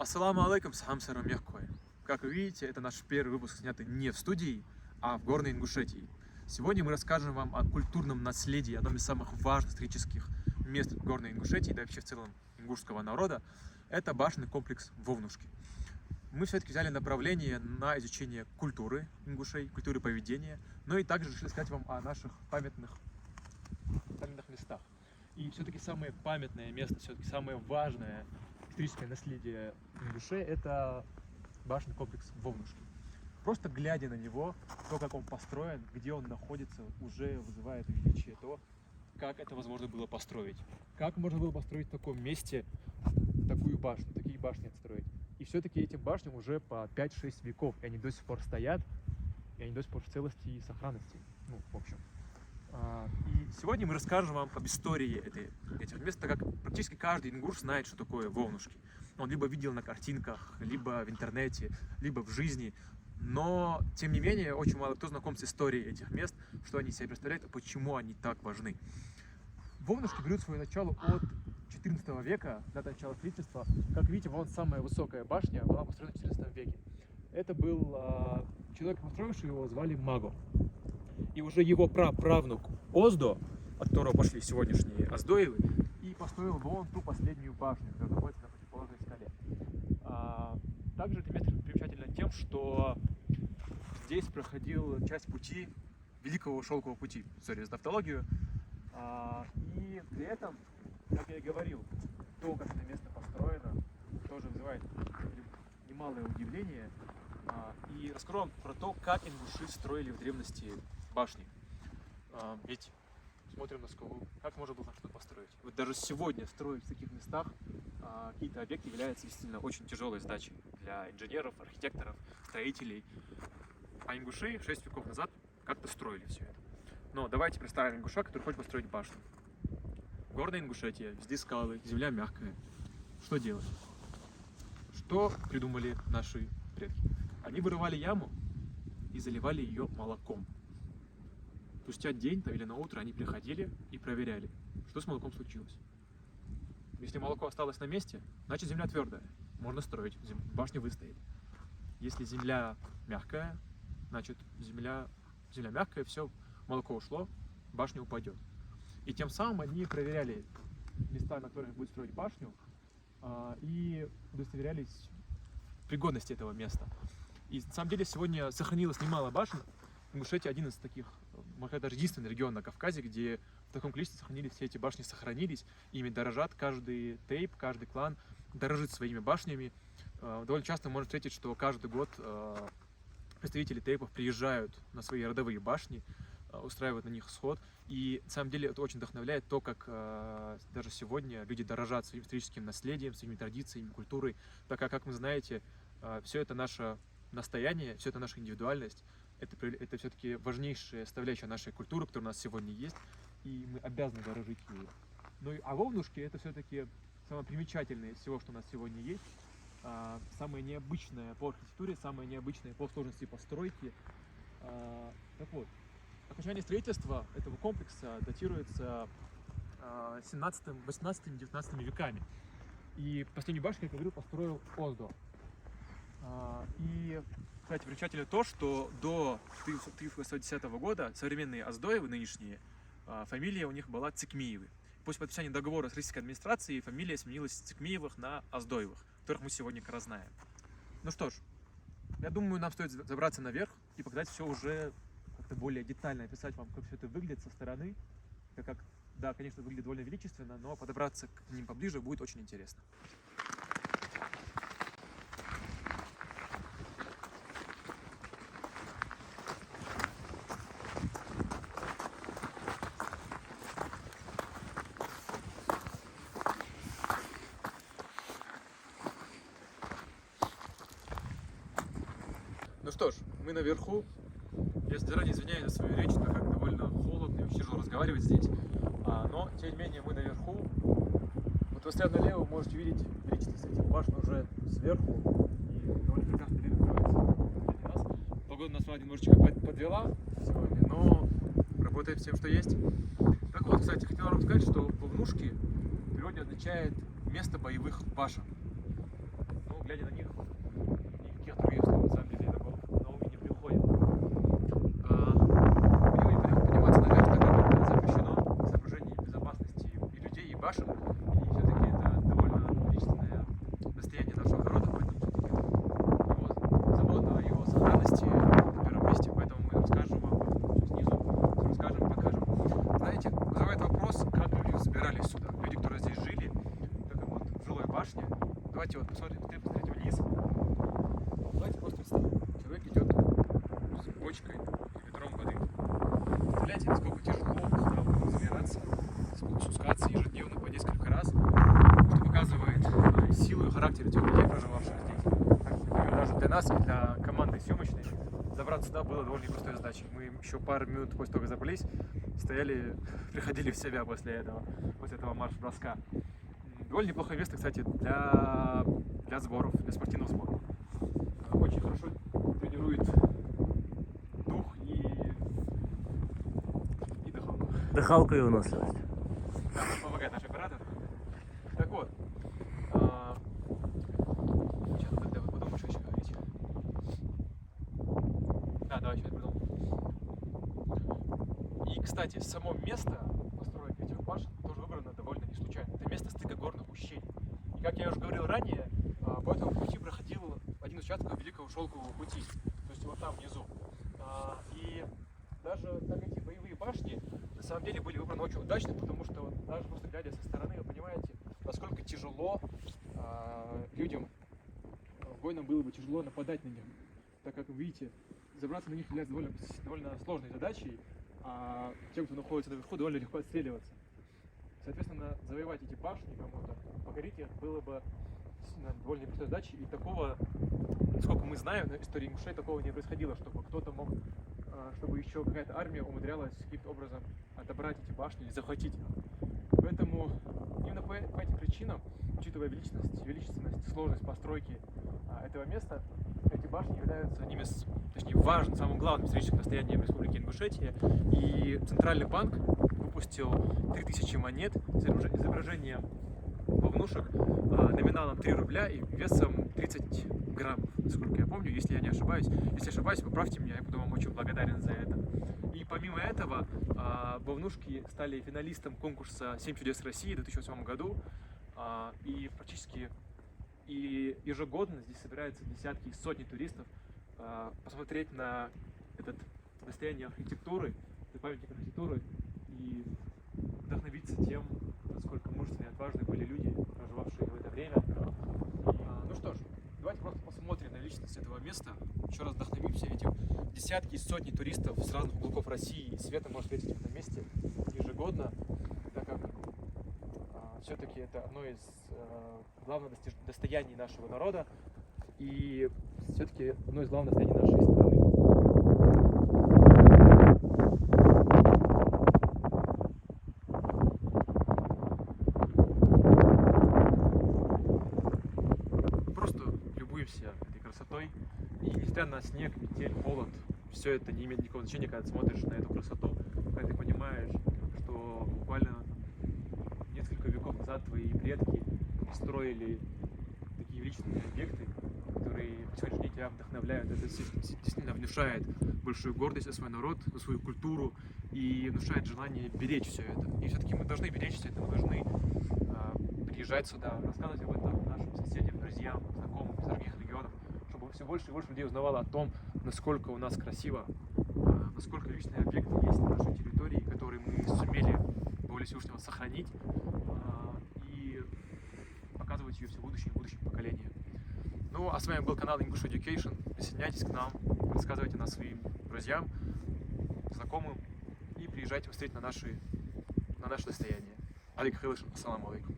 Ассаламу алейкум, Сахамсарам Мягкой. Как вы видите, это наш первый выпуск, снятый не в студии, а в горной Ингушетии. Сегодня мы расскажем вам о культурном наследии, одном из самых важных исторических мест горной Ингушетии, да и вообще в целом ингушского народа. Это башенный комплекс Вовнушки. Мы все-таки взяли направление на изучение культуры ингушей, культуры поведения, но и также решили сказать вам о наших памятных местах. И все-таки самое памятное место, все-таки самое важное историческое наследие ингушей — это башенный комплекс Вовнушки. Просто глядя на него, то, как он построен, где он находится, уже вызывает величие то, как это возможно было построить. Как можно было построить в таком месте такую башню, такие башни отстроить. И все-таки этим башням уже по 5-6 веков, и они до сих пор стоят, и они до сих пор в целости и сохранности. Ну, в общем. И сегодня мы расскажем вам об истории этих мест, так как практически каждый ингуш знает, что такое Вовнушки. Он либо видел на картинках, либо в интернете, либо в жизни. Но, тем не менее, очень мало кто знаком с историей этих мест, что они себе представляют и почему они так важны. Вовнушки берут свое начало от 14 века, дата начала строительства. Как видите, вон самая высокая башня была построена в 14 веке. Это был человек, построивший его, звали Маго. И уже его праправнук Оздо, от которого пошли сегодняшние Оздоевы, и построил вон ту последнюю башню, которая находится на противоположной скале. Также это место примечательно тем, что здесь проходил часть пути, Великого Шелкового пути, за тавтологию. И при этом, как я и говорил, то, как это место построено, тоже вызывает немалое удивление. И расскажу вам про то, как ингуши строили в древности башни. Ведь смотрим на скалу, как можно было что-то построить. Вот даже сегодня строить в таких местах какие-то объекты является действительно очень тяжелой задачей для инженеров, архитекторов, строителей. А ингуши 6 веков назад как-то строили все это. Но давайте представим ингуша, который хочет построить башню. Горная Ингушетия, везде скалы, земля мягкая. Что делать? Что придумали наши предки? Они вырывали яму и заливали ее молоком. Спустя день или на утро они приходили и проверяли, что с молоком случилось. Если молоко осталось на месте, значит земля твердая, можно строить, башня выстоит. Если земля мягкая, значит земля мягкая, все, молоко ушло, башня упадет. И тем самым они проверяли места, на которых будут строить башню, и удостоверялись в пригодности этого места. И на самом деле сегодня сохранилось немало башен. Ингушетия один из таких, можно сказать, даже единственный регион на Кавказе, где в таком количестве сохранились, все эти башни сохранились, ими дорожат, каждый тейп, каждый клан дорожит своими башнями. Довольно часто можно встретить, что каждый год представители тейпов приезжают на свои родовые башни, устраивают на них сход. И на самом деле это очень вдохновляет то, как даже сегодня люди дорожат своим историческим наследием, своими традициями, культурой, так как вы знаете, все это наше настояние, все это наша индивидуальность. Это все-таки важнейшая составляющая нашей культуры, которая у нас сегодня есть, и мы обязаны дорожить ею. А Вовнушки — это все-таки самое примечательное из всего, что у нас сегодня есть, самое необычное по архитектуре, самое необычное по сложности постройки. Так вот, окончание строительства этого комплекса датируется 17, 18, 19 веками. И последнюю башню, как я говорил, построил Оздо. И, кстати, примечательно то, что до 1910 года современные Оздоевы, нынешние, фамилия у них была Цикмиевы. После подписания договора с российской администрацией фамилия сменилась с Цикмиевых на Оздоевых, которых мы сегодня как раз знаем. Ну что ж, я думаю, нам стоит забраться наверх и показать все уже как-то более детально, описать вам, как все это выглядит со стороны. Да, конечно, выглядит довольно величественно, но подобраться к ним поближе будет очень интересно. Ну что ж, мы наверху. Я заранее извиняюсь за свою речь, так как довольно холодно и очень тяжело разговаривать здесь. Но, тем не менее, мы наверху. Вот вы слева налево можете видеть величественную башню уже сверху. И довольно прекрасно вид открывается. Погода нас немножечко подвела сегодня, но работает всем, что есть. Так вот, кстати, хотел вам сказать, что Вовнушки в природе означает место боевых башен. Ну, глядя на них, никаких других слов на самом деле на ум не приходит. Мы не будем подниматься наверх, так как это запрещено, соображение безопасности и людей, и башен. И все-таки это довольно величественное достояние нашего народа, поэтому все-таки его забота о его сохранности на первом месте, поэтому мы расскажем вам снизу, все расскажем, покажем. Знаете, вызывает вопрос, как люди взбирались сюда, люди, которые здесь жили, как вот в жилой башне. Давайте вот посмотрите вниз. Давайте просто представим, человек идет с бочкой и ведром воды. Представляете, насколько тяжело сюда было забираться, спускаться ежедневно по несколько раз, что показывает силу и характер этих людей, проживавших здесь. Например, даже для нас и для команды съемочной забраться сюда было довольно непростой задачей. Мы еще пару минут после того, как забрались, стояли, приходили в себя после этого марш-броска. Довольно неплохое место, кстати, для сборов, для спортивного спорта. Очень хорошо тренирует дух и дыхалку. Дыхалку и выносливость. Да, нам помогает наш оператор. Так вот, сейчас подумаю, что еще говорить. Да, давай сейчас придумаем. И, кстати, само место постройки этих башен тоже выбрано довольно не случайно. Это место стыка горных ущелий. И, как я уже говорил ранее, по этому пути проходил один участок Великого Шелкового пути, то есть вот там внизу. И даже так эти боевые башни на самом деле были выбраны очень удачно, потому что вот, даже просто глядя со стороны, вы понимаете, насколько тяжело людям, воинам было бы тяжело нападать на них, так как, видите, забраться на них является довольно сложной задачей, а тем, кто находится наверху, довольно легко отстреливаться. Соответственно, завоевать эти башни кому-то, покорить их было бы довольно непростой задачей, и такого, насколько мы знаем, на истории ингушей такого не происходило, чтобы кто-то мог, чтобы еще какая-то армия умудрялась каким-то образом отобрать эти башни или захватить их. Поэтому именно по этим причинам, учитывая величественность, сложность постройки этого места, эти башни являются одним из, точнее, важным, самым главным историческим достоянием Республики Ингушетия. И Центральный банк выпустил 3000 монет с изображением вовнушек номиналом 3 рубля и весом 30 граммов, насколько я помню, если я не ошибаюсь. Если ошибаюсь, поправьте меня, я буду вам очень благодарен за это. И помимо этого, вовнушки стали финалистом конкурса «7 чудес России» в 2008 году. И практически ежегодно здесь собираются десятки и сотни туристов посмотреть на это достояние архитектуры, этот памятник архитектуры, и вдохновиться тем, насколько мужественные и отважные были люди, проживавшие в это время. Ну что ж, давайте просто посмотрим на личность этого места, еще раз вдохновимся этим. Десятки и сотни туристов с разных уголков России и света может встретить в этом месте ежегодно, так как все-таки это одно из главных достояний нашего народа и все-таки одно из главных достояний нашей страны. Просто любуемся этой красотой, и несмотря на снег, метель, холод, все это не имеет никакого значения, когда ты смотришь на эту красоту, когда ты понимаешь, что буквально несколько веков назад твои предки строили такие величественные объекты, которые по сегодняшний день тебя вдохновляют. Это действительно внушает большую гордость за свой народ, за свою культуру и внушает желание беречь все это. И все-таки мы должны беречь все это, мы должны приезжать сюда, рассказывать об этом нашим соседям, друзьям, знакомым из других регионов, чтобы все больше и больше людей узнавало о том, насколько у нас красиво, насколько личные объекты есть на нашей территории, которые мы сумели по воле Всевышнего сохранить и показывать ее все будущим поколениям. Ну, а с вами был канал English Education. Присоединяйтесь к нам, рассказывайте нас своим друзьям, знакомым и приезжайте посмотреть на наше достояние. Алейк Хилышин, ассаламу алейкум.